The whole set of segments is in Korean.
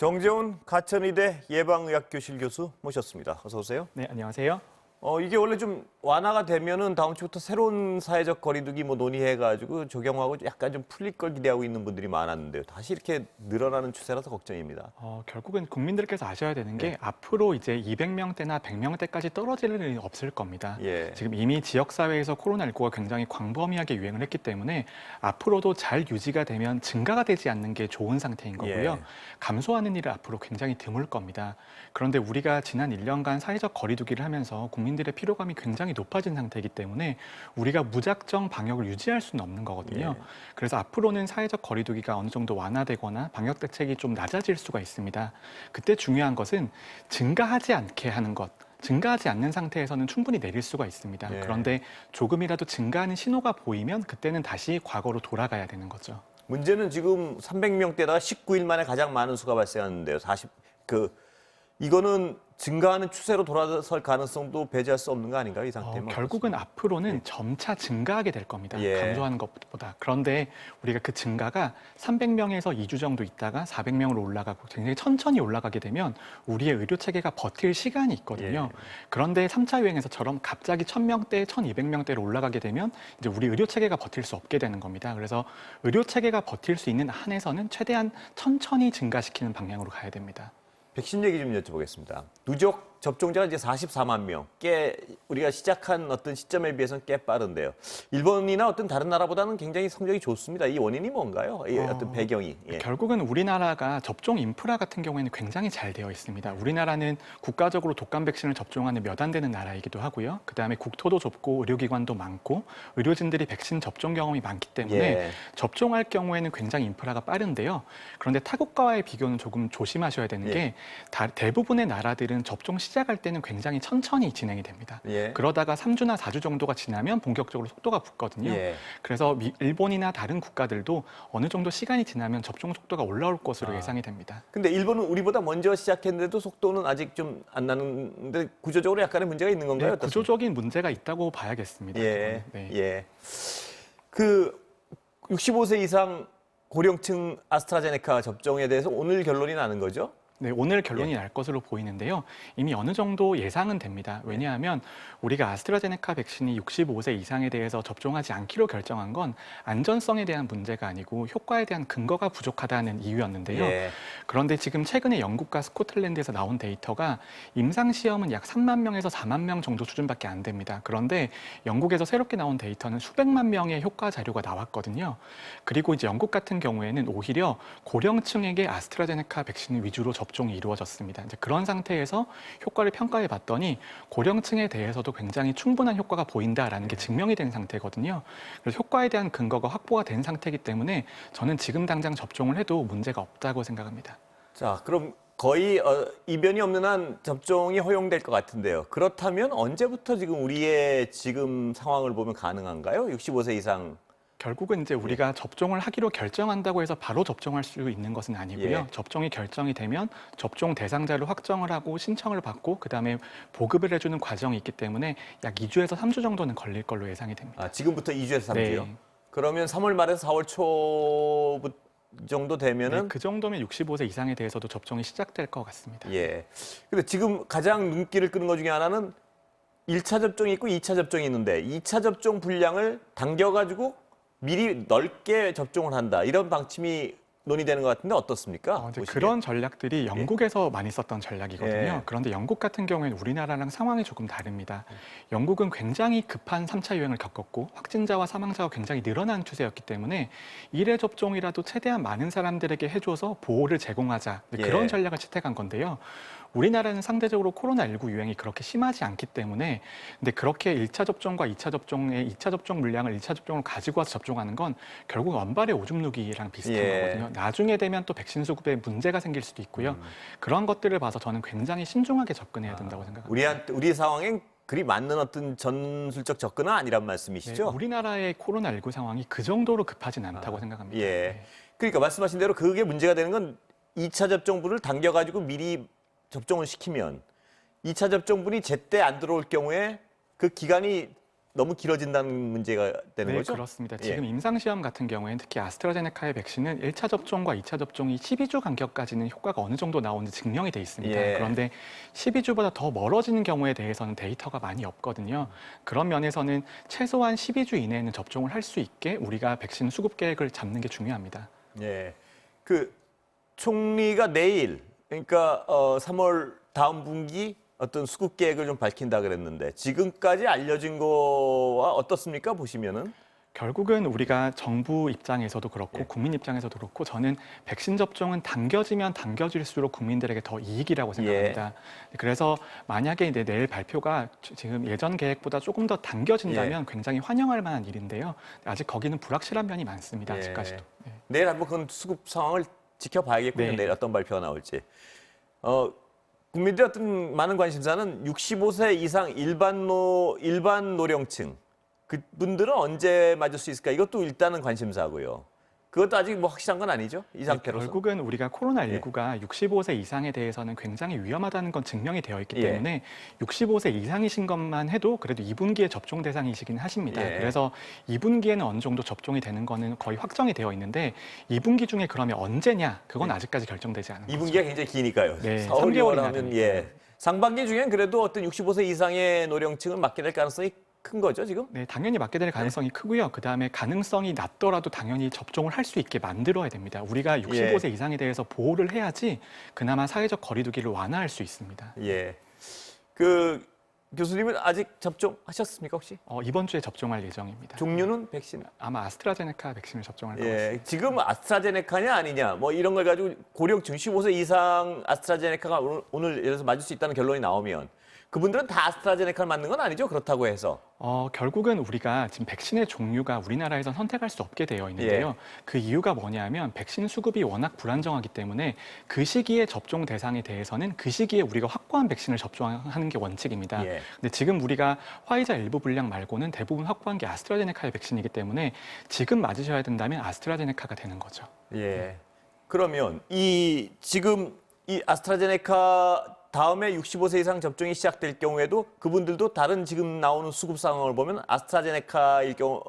정재훈 가천의대 예방의학교실 교수 모셨습니다. 어서 오세요. 네, 안녕하세요. 이게 원래 좀 완화가 되면은 다음 주부터 새로운 사회적 거리두기 논의해가지고 적용하고 약간 좀 풀릴 걸 기대하고 있는 분들이 많았는데요. 다시 이렇게 늘어나는 추세라서 걱정입니다. 결국은 국민들께서 아셔야 되는 게 네. 앞으로 이제 200명대나 100명대까지 떨어질 일은 없을 겁니다. 예. 지금 이미 지역사회에서 코로나19가 굉장히 광범위하게 유행을 했기 때문에 앞으로도 잘 유지가 되면 증가가 되지 않는 게 좋은 상태인 거고요. 예. 감소하는 일은 앞으로 굉장히 드물 겁니다. 그런데 우리가 지난 1년간 사회적 거리두기를 하면서 국민들의 피로감이 굉장히 높아진 상태이기 때문에 우리가 무작정 방역을 유지할 수는 없는 거거든요. 예. 그래서 앞으로는 사회적 거리두기가 어느 정도 완화되거나 방역 대책이 좀 낮아질 수가 있습니다. 그때 중요한 것은 증가하지 않게 하는 것. 증가하지 않는 상태에서는 충분히 내릴 수가 있습니다. 예. 그런데 조금이라도 증가하는 신호가 보이면 그때는 다시 과거로 돌아가야 되는 거죠. 문제는 지금 300명대다가 19일 만에 가장 많은 수가 발생하는데요. 이거는 증가하는 추세로 돌아설 가능성도 배제할 수 없는 거 아닌가요? 이 상태면? 결국은 앞으로는 예. 점차 증가하게 될 겁니다. 예. 감소하는 것보다. 그런데 우리가 그 증가가 300명에서 2주 정도 있다가 400명으로 올라가고 굉장히 천천히 올라가게 되면 우리의 의료 체계가 버틸 시간이 있거든요. 예. 그런데 3차 유행에서처럼 갑자기 1000명대, 1200명대로 올라가게 되면 이제 우리 의료 체계가 버틸 수 없게 되는 겁니다. 그래서 의료 체계가 버틸 수 있는 한에서는 최대한 천천히 증가시키는 방향으로 가야 됩니다. 백신 얘기 좀 여쭤보겠습니다. 누적 접종자가 이제 44만 명. 우리가 시작한 어떤 시점에 비해서는 꽤 빠른데요. 일본이나 어떤 다른 나라보다는 굉장히 성적이 좋습니다. 이 원인이 뭔가요? 이 어떤 배경이. 예. 결국은 우리나라가 접종 인프라 같은 경우에는 굉장히 잘 되어 있습니다. 우리나라는 국가적으로 독감 백신을 접종하는 몇 안 되는 나라이기도 하고요. 그다음에 국토도 좁고 의료기관도 많고 의료진들이 백신 접종 경험이 많기 때문에 예. 접종할 경우에는 굉장히 인프라가 빠른데요. 그런데 타국과의 비교는 조금 조심하셔야 되는 예. 게 대부분의 나라들은 접종 시작할 때는 굉장히 천천히 진행이 됩니다. 예. 그러다가 3주나 4주 정도가 지나면 본격적으로 속도가 붙거든요. 예. 그래서 일본이나 다른 국가들도 어느 정도 시간이 지나면 접종 속도가 올라올 것으로 예상이 됩니다. 근데 일본은 우리보다 먼저 시작했는데도 속도는 아직 좀 안 나는데 구조적으로 약간의 문제가 있는 건가요? 네, 어떻습니까? 구조적인 문제가 있다고 봐야겠습니다. 예. 그거는. 네. 예. 65세 이상 고령층 아스트라제네카 접종에 대해서 오늘 결론이 나는 거죠? 네, 오늘 결론이 날 것으로 보이는데요. 이미 어느 정도 예상은 됩니다. 왜냐하면 우리가 아스트라제네카 백신이 65세 이상에 대해서 접종하지 않기로 결정한 건 안전성에 대한 문제가 아니고 효과에 대한 근거가 부족하다는 이유였는데요. 예. 그런데 지금 최근에 영국과 스코틀랜드에서 나온 데이터가 임상시험은 약 3만 명에서 4만 명 정도 수준밖에 안 됩니다. 그런데 영국에서 새롭게 나온 데이터는 수백만 명의 효과 자료가 나왔거든요. 그리고 이제 영국 같은 경우에는 오히려 고령층에게 아스트라제네카 백신 위주로 접종이 이루어졌습니다. 이제 그런 상태에서 효과를 평가해 봤더니 고령층에 대해서도 굉장히 충분한 효과가 보인다라는 게 증명이 된 상태거든요. 그래서 효과에 대한 근거가 확보가 된 상태이기 때문에 저는 지금 당장 접종을 해도 문제가 없다고 생각합니다. 자, 그럼 거의 이변이 없는 한 접종이 허용될 것 같은데요. 그렇다면 언제부터 지금 우리의 지금 상황을 보면 가능한가요? 65세 이상. 결국은 이제 우리가 접종을 하기로 결정한다고 해서 바로 접종할 수 있는 것은 아니고요. 예. 접종이 결정이 되면 접종 대상자를 확정을 하고 신청을 받고 그다음에 보급을 해주는 과정이 있기 때문에 약 2주에서 3주 정도는 걸릴 걸로 예상이 됩니다. 지금부터 2주에서 3주요? 네. 그러면 3월 말에서 4월 초 정도 되면은 네, 그 정도면 65세 이상에 대해서도 접종이 시작될 것 같습니다. 예. 근데 지금 가장 눈길을 끄는 것 중에 하나는 1차 접종이 있고 2차 접종이 있는데 2차 접종 분량을 당겨가지고 미리 넓게 접종을 한다. 이런 방침이 논의되는 것 같은데 어떻습니까? 이제 보시기에. 그런 전략들이 영국에서 많이 썼던 전략이거든요. 예. 그런데 영국 같은 경우에는 우리나라랑 상황이 조금 다릅니다. 영국은 굉장히 급한 3차 유행을 겪었고 확진자와 사망자가 굉장히 늘어난 추세였기 때문에 1회 접종이라도 최대한 많은 사람들에게 해줘서 보호를 제공하자. 예. 그런 전략을 채택한 건데요. 우리나라는 상대적으로 코로나19 유행이 그렇게 심하지 않기 때문에 근데 그렇게 1차 접종과 2차 접종의 2차 접종 물량을 1차 접종으로 가지고 와서 접종하는 건 결국 원발의 오줌 누기랑 비슷한 예. 거거든요. 나중에 되면 또 백신 수급에 문제가 생길 수도 있고요. 그런 것들을 봐서 저는 굉장히 신중하게 접근해야 된다고 생각합니다. 우리 상황엔 그리 맞는 어떤 전술적 접근은 아니란 네, 말씀이시죠? 우리나라의 코로나19 상황이 그 정도로 급하진 않다고 생각합니다. 예. 네. 그러니까 말씀하신 대로 그게 문제가 되는 건 2차 접종분을 당겨가지고 미리 접종을 시키면 2차 접종분이 제때 안 들어올 경우에 그 기간이 너무 길어진다는 문제가 되는 네, 거죠? 그렇습니다. 예. 지금 임상시험 같은 경우에는 특히 아스트라제네카의 백신은 1차 접종과 2차 접종이 12주 간격까지는 효과가 어느 정도 나오는지 증명이 돼 있습니다. 예. 그런데 12주보다 더 멀어지는 경우에 대해서는 데이터가 많이 없거든요. 그런 면에서는 최소한 12주 이내에는 접종을 할 수 있게 우리가 백신 수급 계획을 잡는 게 중요합니다. 예. 그 총리가 내일 그러니까 3월 다음 분기 어떤 수급 계획을 좀 밝힌다 그랬는데 지금까지 알려진 거와 어떻습니까? 보시면은. 결국은 우리가 정부 입장에서도 그렇고 예. 국민 입장에서도 그렇고 저는 백신 접종은 당겨지면 당겨질수록 국민들에게 더 이익이라고 생각합니다. 그래서 만약에 이제 내일 발표가 지금 예전 계획보다 조금 더 당겨진다면 굉장히 환영할 만한 일인데요. 아직 거기는 불확실한 면이 많습니다. 예. 아직까지도. 네. 내일 한번 그건 수급 상황을 지켜봐야겠군요. 네. 내일 어떤 발표가 나올지. 국민들의 어떤 많은 관심사는 65세 이상 일반 노령층 그분들은 언제 맞을 수 있을까? 이것도 일단은 관심사고요. 그것도 아직 뭐 확실한 건 아니죠? 이 상태로서. 결국은 우리가 코로나19가 65세 이상에 대해서는 굉장히 위험하다는 건 증명이 되어 있기 예. 때문에 65세 이상이신 것만 해도 그래도 2분기에 접종 대상이시긴 하십니다. 예. 그래서 2분기에는 어느 정도 접종이 되는 거는 거의 확정이 되어 있는데 2분기 중에 그러면 언제냐? 그건 아직까지 결정되지 않은 거죠. 2분기가 굉장히 기니까요. 네, 4월, 3개월이나 6월 하면 되니까. 예. 상반기 중엔 그래도 어떤 65세 이상의 노령층을 맞게 될 가능성이 큰 거죠, 지금? 네, 당연히 맞게 될 가능성이 크고요. 그다음에 가능성이 낮더라도 당연히 접종을 할 수 있게 만들어야 됩니다. 우리가 65세 이상에 대해서 보호를 해야지 그나마 사회적 거리두기를 완화할 수 있습니다. 예. 그 교수님은 아직 접종하셨습니까, 혹시? 이번 주에 접종할 예정입니다. 종류는 백신? 아마 아스트라제네카 백신을 접종할 것 예. 같습니다. 지금 아스트라제네카냐 아니냐 뭐 이런 걸 가지고 고령층 15세 이상 아스트라제네카가 오늘 예를 들어서 맞을 수 있다는 결론이 나오면 그분들은 다 아스트라제네카를 맞는 건 아니죠? 그렇다고 해서. 결국은 우리가 지금 백신의 종류가 우리나라에선 선택할 수 없게 되어 있는데요. 그 이유가 뭐냐면 백신 수급이 워낙 불안정하기 때문에 그 시기에 접종 대상에 대해서는 그 시기에 우리가 확보한 백신을 접종하는 게 원칙입니다. 예. 근데 지금 우리가 화이자 일부 분량 말고는 대부분 확보한 게 아스트라제네카의 백신이기 때문에 지금 맞으셔야 된다면 아스트라제네카가 되는 거죠. 예. 그러면 지금 이 아스트라제네카 다음에 65세 이상 접종이 시작될 경우에도 그분들도 다른 지금 나오는 수급 상황을 보면 아스트라제네카일 경우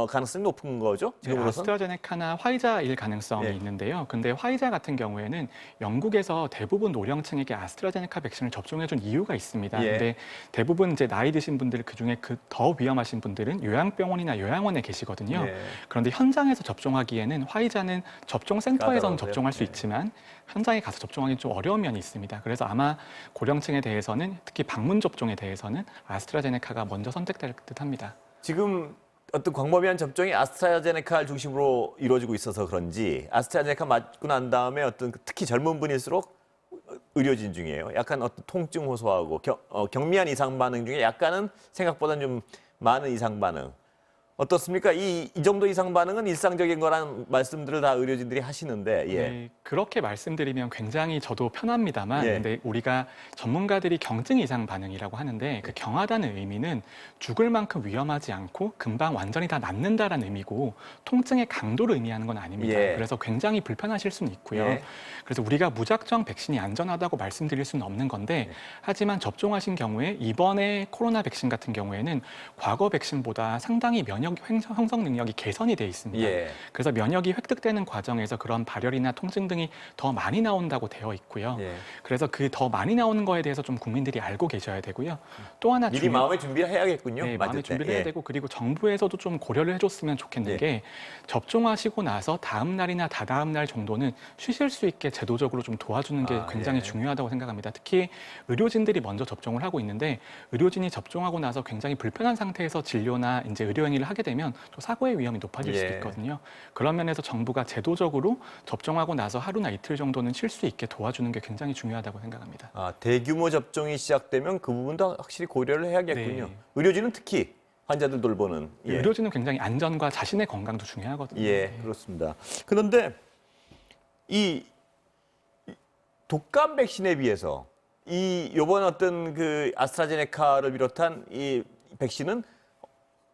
가능성이 높은 거죠? 네, 지금으로선? 아스트라제네카나 화이자일 가능성이 예. 있는데요. 근데 화이자 같은 경우에는 영국에서 대부분 노령층에게 아스트라제네카 백신을 접종해준 이유가 있습니다. 예. 근데 대부분 이제 나이 드신 분들 그중에 더 위험하신 분들은 요양병원이나 요양원에 계시거든요. 예. 그런데 현장에서 접종하기에는 화이자는 접종센터에서는 까다로워서요? 접종할 수 예. 있지만 현장에 가서 접종하기 좀 어려운 면이 있습니다. 그래서 아마 고령층에 대해서는 특히 방문 접종에 대해서는 아스트라제네카가 먼저 선택될 듯합니다. 지금 어떤 광범위한 접종이 아스트라제네카를 중심으로 이루어지고 있어서 그런지 아스트라제네카 맞고 난 다음에 어떤 특히 젊은 분일수록 의료진 중에요. 약간 어떤 통증 호소하고 경미한 이상 반응 중에 약간은 생각보다는 좀 많은 이상 반응. 어떻습니까? 이 정도 이상 반응은 일상적인 거라는 말씀들을 다 의료진들이 하시는데, 예. 네, 그렇게 말씀드리면 굉장히 저도 편합니다만, 예. 근데 우리가 전문가들이 경증 이상 반응이라고 하는데 그 경하다는 의미는 죽을 만큼 위험하지 않고 금방 완전히 다 낫는다라는 의미고 통증의 강도를 의미하는 건 아닙니다. 예. 그래서 굉장히 불편하실 수는 있고요. 예. 그래서 우리가 무작정 백신이 안전하다고 말씀드릴 수는 없는 건데, 하지만 접종하신 경우에 이번에 코로나 백신 같은 경우에는 과거 백신보다 상당히 면역 형성 능력이 개선이 돼 있습니다. 예. 그래서 면역이 획득되는 과정에서 그런 발열이나 통증 등이 더 많이 나온다고 되어 있고요. 예. 그래서 그 더 많이 나오는 거에 대해서 좀 국민들이 알고 계셔야 되고요. 또 하나 미리 마음의 준비를 해야겠군요. 네, 맞을 마음의 때. 준비를 예. 해야 되고 그리고 정부에서도 좀 고려를 해줬으면 좋겠는 예. 게 접종하시고 나서 다음 날이나 다다음 날 정도는 쉬실 수 있게 제도적으로 좀 도와주는 게 굉장히 예. 중요하다고 생각합니다. 특히 의료진들이 먼저 접종을 하고 있는데 의료진이 접종하고 나서 굉장히 불편한 상태에서 진료나 이제 의료 행위를 하게 되면 또 사고의 위험이 높아질 수도 예. 있거든요. 그런 면에서 정부가 제도적으로 접종하고 나서 하루나 이틀 정도는 쉴 수 있게 도와주는 게 굉장히 중요하다고 생각합니다. 대규모 접종이 시작되면 그 부분도 확실히 고려를 해야겠군요. 네. 의료진은 특히 환자들 돌보는. 예. 의료진은 굉장히 안전과 자신의 건강도 중요하거든요. 예, 네. 그렇습니다. 그런데 이 독감 백신에 비해서 요번 어떤 그 아스트라제네카를 비롯한 이 백신은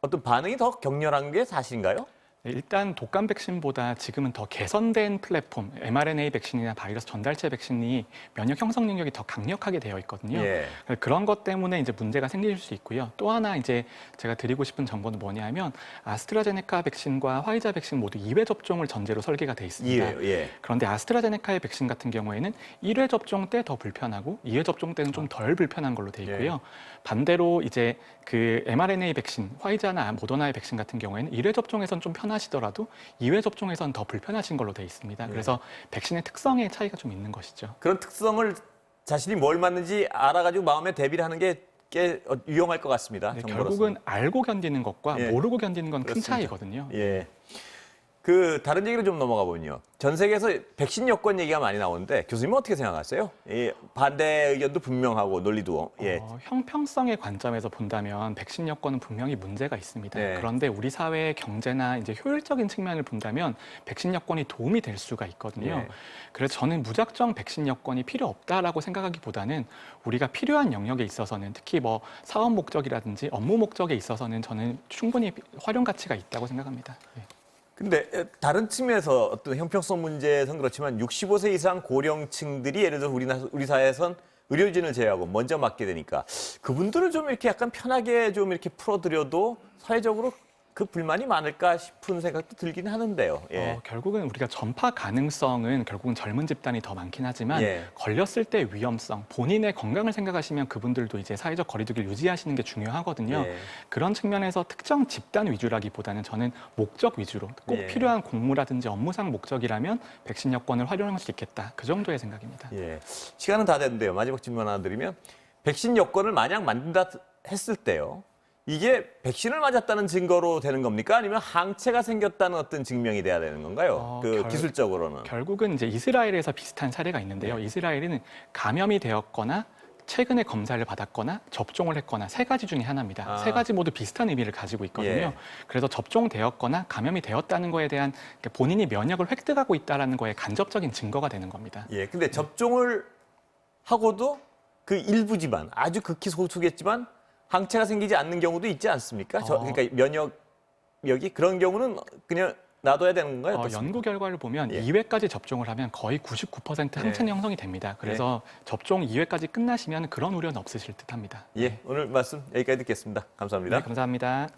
어떤 반응이 더 격렬한 게 사실인가요? 네, 일단 독감 백신보다 지금은 더 개선된 플랫폼, mRNA 백신이나 바이러스 전달체 백신이 면역 형성 능력이 더 강력하게 되어 있거든요. 예. 그런 것 때문에 이제 문제가 생길 수 있고요. 또 하나 이제 제가 드리고 싶은 정보는 뭐냐면 아스트라제네카 백신과 화이자 백신 모두 2회 접종을 전제로 설계가 돼 있습니다. 예. 그런데 아스트라제네카의 백신 같은 경우에는 1회 접종 때 더 불편하고 2회 접종 때는 좀 덜 불편한 걸로 돼 있고요. 반대로 이제 그 mRNA 백신, 화이자나 모더나의 백신 같은 경우에는 1회 접종에선 좀 편하시더라도 2회 접종에선 더 불편하신 걸로 돼 있습니다. 그래서 백신의 특성의 차이가 좀 있는 것이죠. 그런 특성을 자신이 뭘 맞는지 알아가지고 마음에 대비를 하는 게 꽤 유용할 것 같습니다. 네, 정보로서. 결국은 알고 견디는 것과 예. 모르고 견디는 건 큰 그렇습니다. 차이거든요. 예. 그 다른 얘기로 좀 넘어가 보면요. 전 세계에서 백신 여권 얘기가 많이 나오는데 교수님은 어떻게 생각하세요? 이 반대 의견도 분명하고 논리도 예. 형평성의 관점에서 본다면 백신 여권은 분명히 문제가 있습니다. 네. 그런데 우리 사회의 경제나 이제 효율적인 측면을 본다면 백신 여권이 도움이 될 수가 있거든요. 예. 그래서 저는 무작정 백신 여권이 필요 없다라고 생각하기보다는 우리가 필요한 영역에 있어서는 특히 뭐 사업 목적이라든지 업무 목적에 있어서는 저는 충분히 활용 가치가 있다고 생각합니다. 예. 근데 다른 측면에서 어떤 형평성 문제에선 그렇지만 65세 이상 고령층들이 예를 들어 우리 사회에선 의료진을 제외하고 먼저 맞게 되니까 그분들을 좀 이렇게 약간 편하게 좀 이렇게 풀어드려도 사회적으로 그 불만이 많을까 싶은 생각도 들긴 하는데요. 예. 결국은 우리가 전파 가능성은 결국은 젊은 집단이 더 많긴 하지만 예. 걸렸을 때 위험성, 본인의 건강을 생각하시면 그분들도 이제 사회적 거리두기를 유지하시는 게 중요하거든요. 예. 그런 측면에서 특정 집단 위주라기보다는 저는 목적 위주로 꼭 예. 필요한 공무라든지 업무상 목적이라면 백신 여권을 활용할 수 있겠다. 그 정도의 생각입니다. 예. 시간은 다 됐는데요. 마지막 질문 하나 드리면 백신 여권을 만약 만든다 했을 때요. 이게 백신을 맞았다는 증거로 되는 겁니까? 아니면 항체가 생겼다는 어떤 증명이 돼야 되는 건가요? 기술적으로는. 결국은 이제 이스라엘에서 비슷한 사례가 있는데요. 네. 이스라엘은 감염이 되었거나 최근에 검사를 받았거나 접종을 했거나 세 가지 중에 하나입니다. 세 가지 모두 비슷한 의미를 가지고 있거든요. 예. 그래서 접종되었거나 감염이 되었다는 거에 대한 본인이 면역을 획득하고 있다는 거에 간접적인 증거가 되는 겁니다. 예. 근데 접종을 하고도 그 일부지만 아주 극히 소수겠지만 항체가 생기지 않는 경우도 있지 않습니까? 그러니까 면역력이 그런 경우는 그냥 놔둬야 되는 건가요? 어떻습니까? 연구 결과를 보면 예. 2회까지 접종을 하면 거의 99% 항체는 형성이 됩니다. 그래서 접종 2회까지 끝나시면 그런 우려는 없으실 듯합니다. 예. 오늘 말씀 여기까지 듣겠습니다. 감사합니다. 네, 감사합니다.